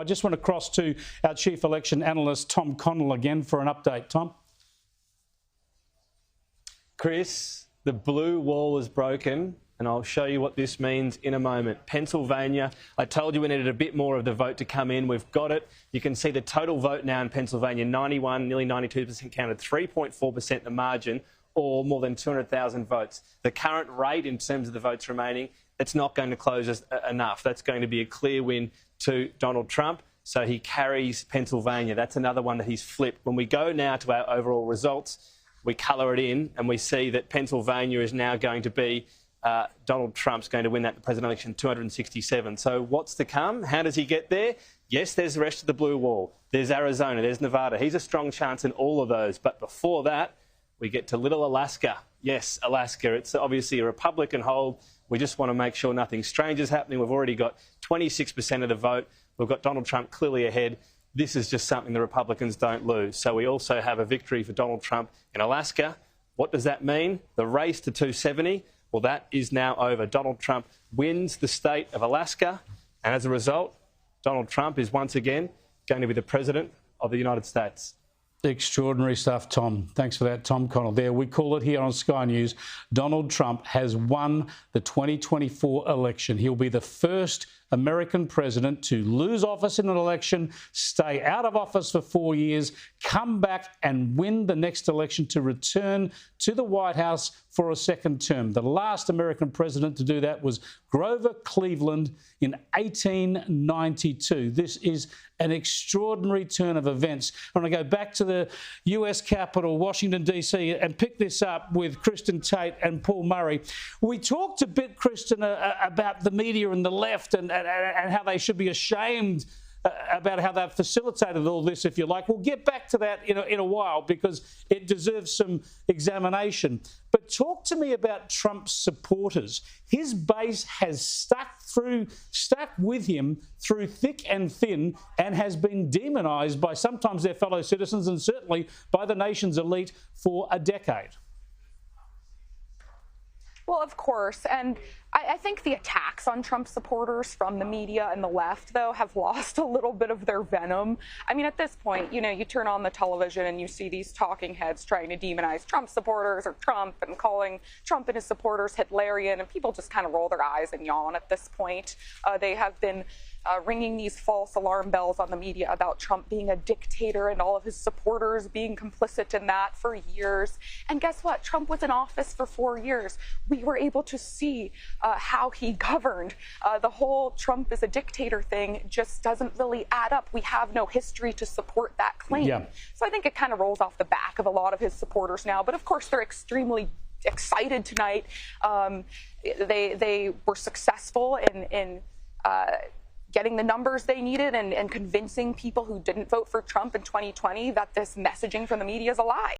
I just want to cross to our chief election analyst, Tom Connell, again for an update. Tom? Chris, the blue wall is broken, and I'll show you what this means in a moment. Pennsylvania, I told you we needed a bit more of the vote to come in. We've got it. You can see the total vote now in Pennsylvania, 91, nearly 92% counted, 3.4% the margin, or more than 200,000 votes. The current rate in terms of the votes remaining, it's not going to close enough. That's going to be a clear win to Donald Trump. So he carries Pennsylvania. That's another one that he's flipped. When we go now to our overall results, we colour it in and we see that Pennsylvania is now going to be Donald Trump's going to win that presidential election, 267. So what's to come? How does he get there? Yes, there's the rest of the blue wall. There's Arizona, there's Nevada. He's a strong chance in all of those. But before that, we get to little Alaska. Yes, Alaska. It's obviously a Republican hold. We just want to make sure nothing strange is happening. We've already got 26% of the vote. We've got Donald Trump clearly ahead. This is just something the Republicans don't lose. So we also have a victory for Donald Trump in Alaska. What does that mean? The race to 270, well, that is now over. Donald Trump wins the state of Alaska. And as a result, Donald Trump is once again going to be the president of the United States. Extraordinary stuff, Tom. Thanks for that, Tom Connell. There, we call it here on Sky News. Donald Trump has won the 2024 election. He'll be the first American president to lose office in an election, stay out of office for 4 years, come back and win the next election to return to the White House for a second term. The last American president to do that was Grover Cleveland in 1892. This is an extraordinary turn of events. I want to go back to the US Capitol, Washington, D.C., and pick this up with Kristen Tate and Paul Murray. We talked a bit, Kristen, about the media and the left and how they should be ashamed about how they've facilitated all this, if you like. We'll get back to that in a while because it deserves some examination. But talk to me about Trump's supporters. His base has stuck with him through thick and thin and has been demonised by sometimes their fellow citizens and certainly by the nation's elite for a decade. Well, of course, and I think the attacks on Trump supporters from the media and the left, though, have lost a little bit of their venom. I mean, at this point, you turn on the television and you see these talking heads trying to demonize Trump supporters or Trump and calling Trump and his supporters Hitlerian, and people just kind of roll their eyes and yawn at this point. They have been ringing these false alarm bells on the media about Trump being a dictator and all of his supporters being complicit in that for years. And guess what? Trump was in office for 4 years. We were able to see how he governed. The whole Trump is a dictator thing just doesn't really add up. We have no history to support that claim. Yeah. So I think it kind of rolls off the back of a lot of his supporters now. But of course, they're extremely excited tonight. They were successful in getting the numbers they needed and convincing people who didn't vote for Trump in 2020 that this messaging from the media is a lie.